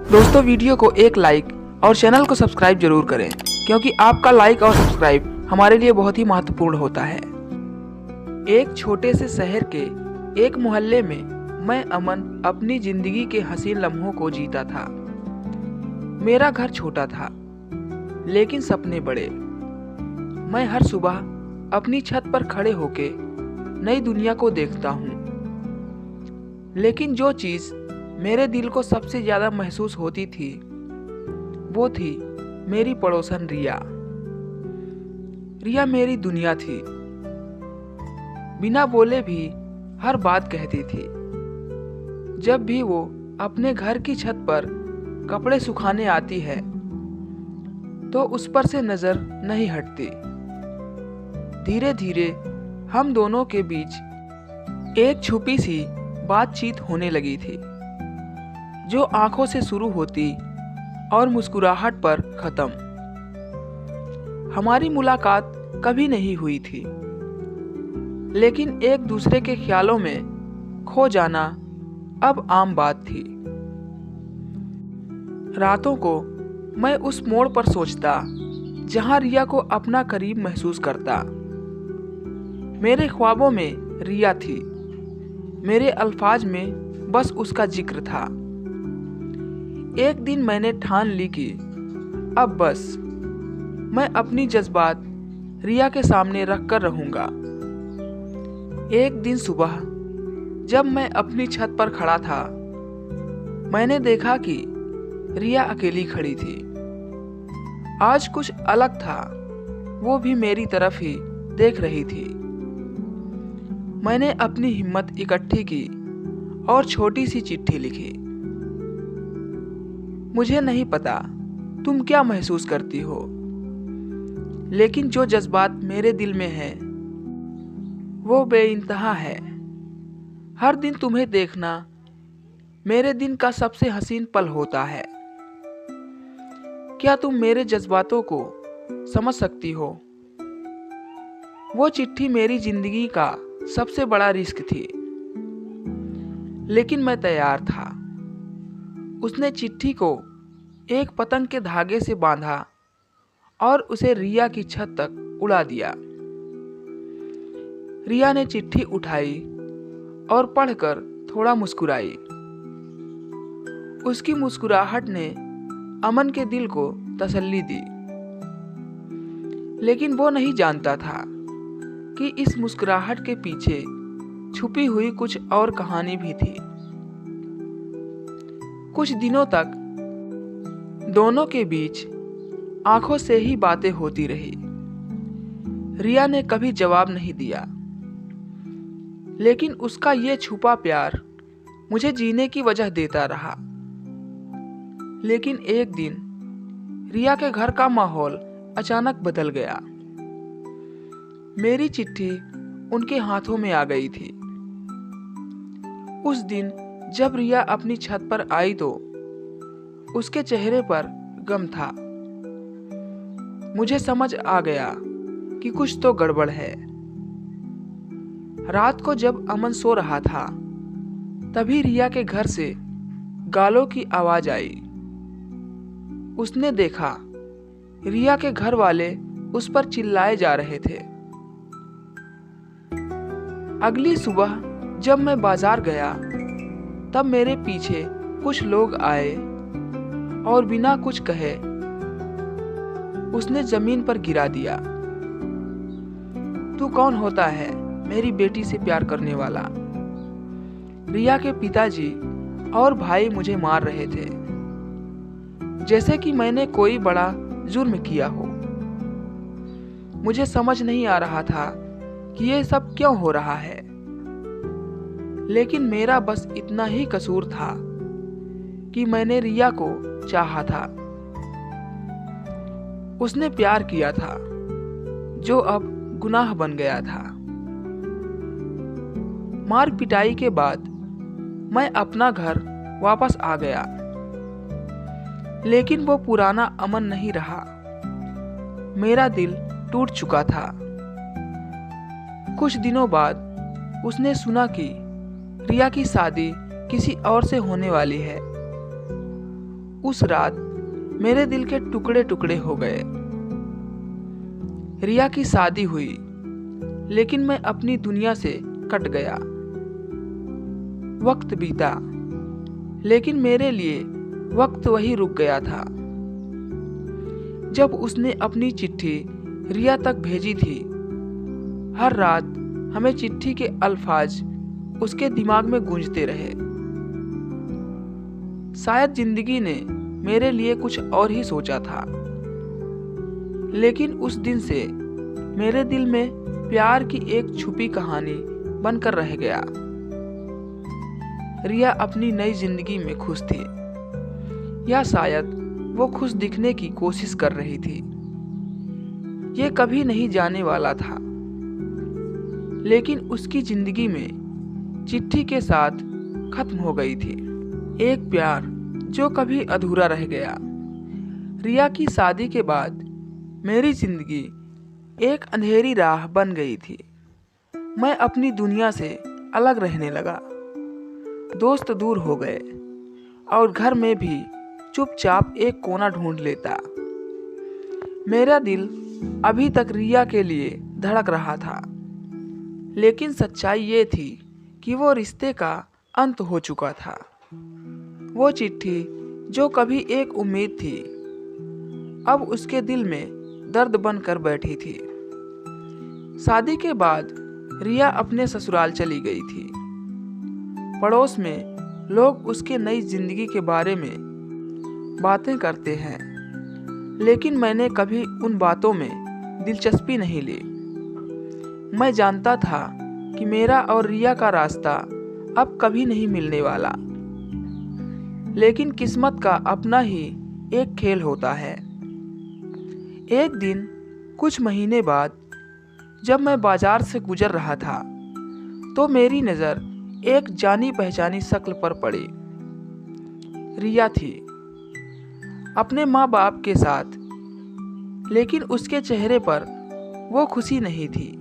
दोस्तों, वीडियो को एक लाइक और चैनल को सब्सक्राइब जरूर करें, क्योंकि आपका लाइक और सब्सक्राइब हमारे लिए बहुत ही महत्वपूर्ण होता है। एक छोटे से शहर के एक मोहल्ले में मैं अमन अपनी जिंदगी के हसीन लम्हों को जीता था। मेरा घर छोटा था, लेकिन सपने बड़े। मैं हर सुबह अपनी छत पर खड़े होके नई दुनिया को देखता हूँ। लेकिन जो चीज़ मेरे दिल को सबसे ज़्यादा महसूस होती थी, वो थी मेरी पड़ोसन रिया। रिया मेरी दुनिया थी। बिना बोले भी हर बात कहती थी। जब भी वो अपने घर की छत पर कपड़े सुखाने आती है, तो उस पर से नज़र नहीं हटती। धीरे धीरे हम दोनों के बीच एक छुपी सी बातचीत होने लगी थी, जो आंखों से शुरू होती और मुस्कुराहट पर खत्म। हमारी मुलाकात कभी नहीं हुई थी, लेकिन एक दूसरे के ख्यालों में खो जाना अब आम बात थी। रातों को मैं उस मोड़ पर सोचता जहां रिया को अपना करीब महसूस करता। मेरे ख्वाबों में रिया थी, मेरे अल्फाज में बस उसका जिक्र था। एक दिन मैंने ठान ली कि अब बस मैं अपनी जज्बात रिया के सामने रख कर रहूंगा। एक दिन सुबह जब मैं अपनी छत पर खड़ा था, मैंने देखा कि रिया अकेली खड़ी थी। आज कुछ अलग था, वो भी मेरी तरफ ही देख रही थी। मैंने अपनी हिम्मत इकट्ठी की और छोटी सी चिट्ठी लिखी। मुझे नहीं पता तुम क्या महसूस करती हो, लेकिन जो जज्बात मेरे दिल में है वो बेइंतहा है। हर दिन तुम्हें देखना मेरे दिन का सबसे हसीन पल होता है। क्या तुम मेरे जज्बातों को समझ सकती हो? वो चिट्ठी मेरी जिंदगी का सबसे बड़ा रिस्क थी, लेकिन मैं तैयार था। उसने चिट्ठी को एक पतंग के धागे से बांधा और उसे रिया की छत तक उड़ा दिया। रिया ने चिट्ठी उठाई और पढ़कर थोड़ा मुस्कुराई। उसकी मुस्कुराहट ने अमन के दिल को तसल्ली दी, लेकिन वो नहीं जानता था कि इस मुस्कुराहट के पीछे छुपी हुई कुछ और कहानी भी थी। कुछ दिनों तक दोनों के बीच आंखों से ही बातें होती रही। रिया ने कभी जवाब नहीं दिया, लेकिन उसका ये छुपा प्यार मुझे जीने की वजह देता रहा। लेकिन एक दिन रिया के घर का माहौल अचानक बदल गया। मेरी चिट्ठी उनके हाथों में आ गई थी। उस दिन जब रिया अपनी छत पर आई तो उसके चेहरे पर गम था। मुझे समझ आ गया कि कुछ तो गड़बड़ है। रात को जब अमन सो रहा था, तभी रिया के घर से गालों की आवाज आई। उसने देखा रिया के घर वाले उस पर चिल्लाए जा रहे थे। अगली सुबह जब मैं बाजार गया, तब मेरे पीछे कुछ लोग आए और बिना कुछ कहे उसने जमीन पर गिरा दिया। तू कौन होता है मेरी बेटी से प्यार करने वाला? रिया के पिताजी और भाई मुझे मार रहे थे, जैसे कि मैंने कोई बड़ा जुर्म किया हो। मुझे समझ नहीं आ रहा था कि ये सब क्यों हो रहा है, लेकिन मेरा बस इतना ही कसूर था कि मैंने रिया को चाहा था। उसने प्यार किया था, जो अब गुनाह बन गया था। मार पिटाई के बाद मैं अपना घर वापस आ गया, लेकिन वो पुराना अमन नहीं रहा। मेरा दिल टूट चुका था। कुछ दिनों बाद उसने सुना कि रिया की शादी किसी और से होने वाली है। उस रात मेरे दिल के टुकड़े टुकड़े हो गए। रिया की शादी हुई, लेकिन मैं अपनी दुनिया से कट गया। वक्त बीता, लेकिन मेरे लिए वक्त वही रुक गया था। जब उसने अपनी चिट्ठी रिया तक भेजी थी, हर रात हमें चिट्ठी के अल्फाज उसके दिमाग में गूंजते रहे। शायद जिंदगी ने मेरे लिए कुछ और ही सोचा था, लेकिन उस दिन से मेरे दिल में प्यार की एक छुपी कहानी बनकर रह गया। रिया अपनी नई जिंदगी में खुश थी, या शायद वो खुश दिखने की कोशिश कर रही थी। ये कभी नहीं जाने वाला था, लेकिन उसकी जिंदगी में चिट्ठी के साथ खत्म हो गई थी एक प्यार जो कभी अधूरा रह गया। रिया की शादी के बाद मेरी जिंदगी एक अंधेरी राह बन गई थी। मैं अपनी दुनिया से अलग रहने लगा। दोस्त दूर हो गए और घर में भी चुपचाप एक कोना ढूंढ लेता। मेरा दिल अभी तक रिया के लिए धड़क रहा था, लेकिन सच्चाई ये थी कि वो रिश्ते का अंत हो चुका था। वो चिट्ठी जो कभी एक उम्मीद थी, अब उसके दिल में दर्द बनकर बैठी थी। शादी के बाद रिया अपने ससुराल चली गई थी। पड़ोस में लोग उसके नई जिंदगी के बारे में बातें करते हैं, लेकिन मैंने कभी उन बातों में दिलचस्पी नहीं ली। मैं जानता था कि मेरा और रिया का रास्ता अब कभी नहीं मिलने वाला, लेकिन किस्मत का अपना ही एक खेल होता है। एक दिन कुछ महीने बाद जब मैं बाजार से गुजर रहा था, तो मेरी नज़र एक जानी पहचानी शक्ल पर पड़ी। रिया थी, अपने माँ बाप के साथ, लेकिन उसके चेहरे पर वो खुशी नहीं थी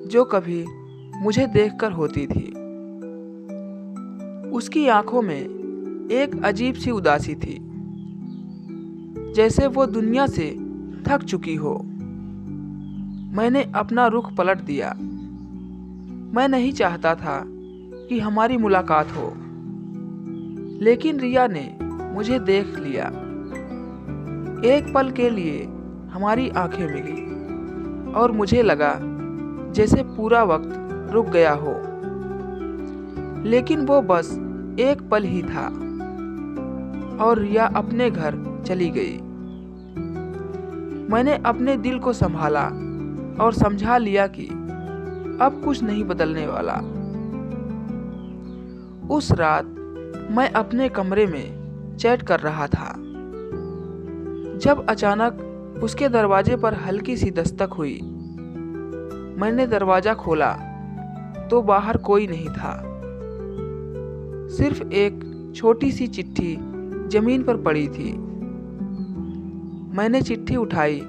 जो कभी मुझे देखकर होती थी। उसकी आंखों में एक अजीब सी उदासी थी, जैसे वो दुनिया से थक चुकी हो। मैंने अपना रुख पलट दिया। मैं नहीं चाहता था कि हमारी मुलाकात हो, लेकिन रिया ने मुझे देख लिया। एक पल के लिए हमारी आंखें मिली और मुझे लगा जैसे पूरा वक्त रुक गया हो, लेकिन वो बस एक पल ही था और रिया अपने घर चली गई। मैंने अपने दिल को संभाला और समझा लिया कि अब कुछ नहीं बदलने वाला। उस रात मैं अपने कमरे में चैट कर रहा था, जब अचानक उसके दरवाजे पर हल्की सी दस्तक हुई। मैंने दरवाजा खोला तो बाहर कोई नहीं था, सिर्फ एक छोटी सी चिट्ठी जमीन पर पड़ी थी। मैंने चिट्ठी उठाई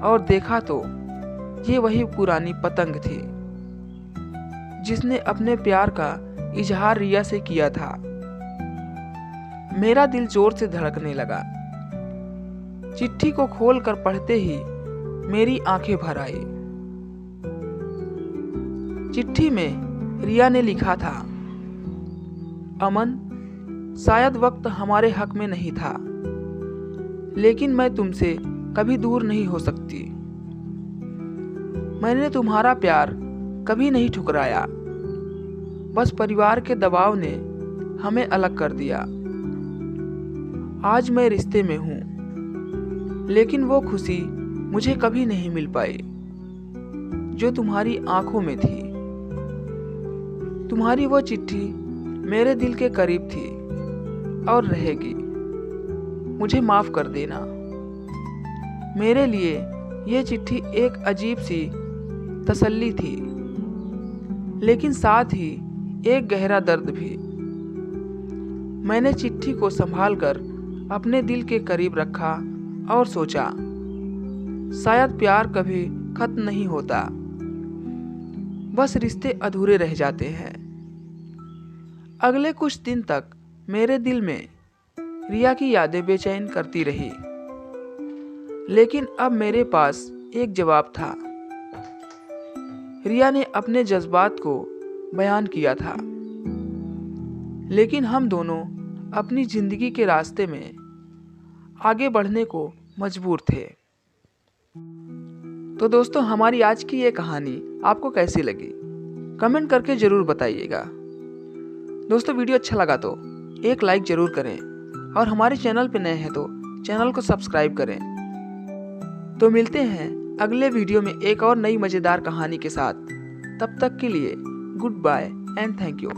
और देखा तो ये वही पुरानी पतंग थी जिसने अपने प्यार का इजहार रिया से किया था। मेरा दिल जोर से धड़कने लगा। चिट्ठी को खोलकर पढ़ते ही मेरी आंखें भर आई। चिट्ठी में रिया ने लिखा था, अमन, शायद वक्त हमारे हक में नहीं था, लेकिन मैं तुमसे कभी दूर नहीं हो सकती। मैंने तुम्हारा प्यार कभी नहीं ठुकराया, बस परिवार के दबाव ने हमें अलग कर दिया। आज मैं रिश्ते में हूं, लेकिन वो खुशी मुझे कभी नहीं मिल पाई जो तुम्हारी आंखों में थी। तुम्हारी वो चिट्ठी मेरे दिल के करीब थी और रहेगी। मुझे माफ कर देना। मेरे लिए ये चिट्ठी एक अजीब सी तसल्ली थी, लेकिन साथ ही एक गहरा दर्द भी। मैंने चिट्ठी को संभालकर अपने दिल के करीब रखा और सोचा, शायद प्यार कभी खत्म नहीं होता, बस रिश्ते अधूरे रह जाते हैं। अगले कुछ दिन तक मेरे दिल में रिया की यादें बेचैन करती रही, लेकिन अब मेरे पास एक जवाब था। रिया ने अपने जज्बात को बयान किया था, लेकिन हम दोनों अपनी जिंदगी के रास्ते में आगे बढ़ने को मजबूर थे। तो दोस्तों, हमारी आज की ये कहानी आपको कैसी लगी कमेंट करके ज़रूर बताइएगा। दोस्तों, वीडियो अच्छा लगा तो एक लाइक ज़रूर करें और हमारे चैनल पर नए हैं तो चैनल को सब्सक्राइब करें। तो मिलते हैं अगले वीडियो में एक और नई मज़ेदार कहानी के साथ। तब तक के लिए goodbye and thank you.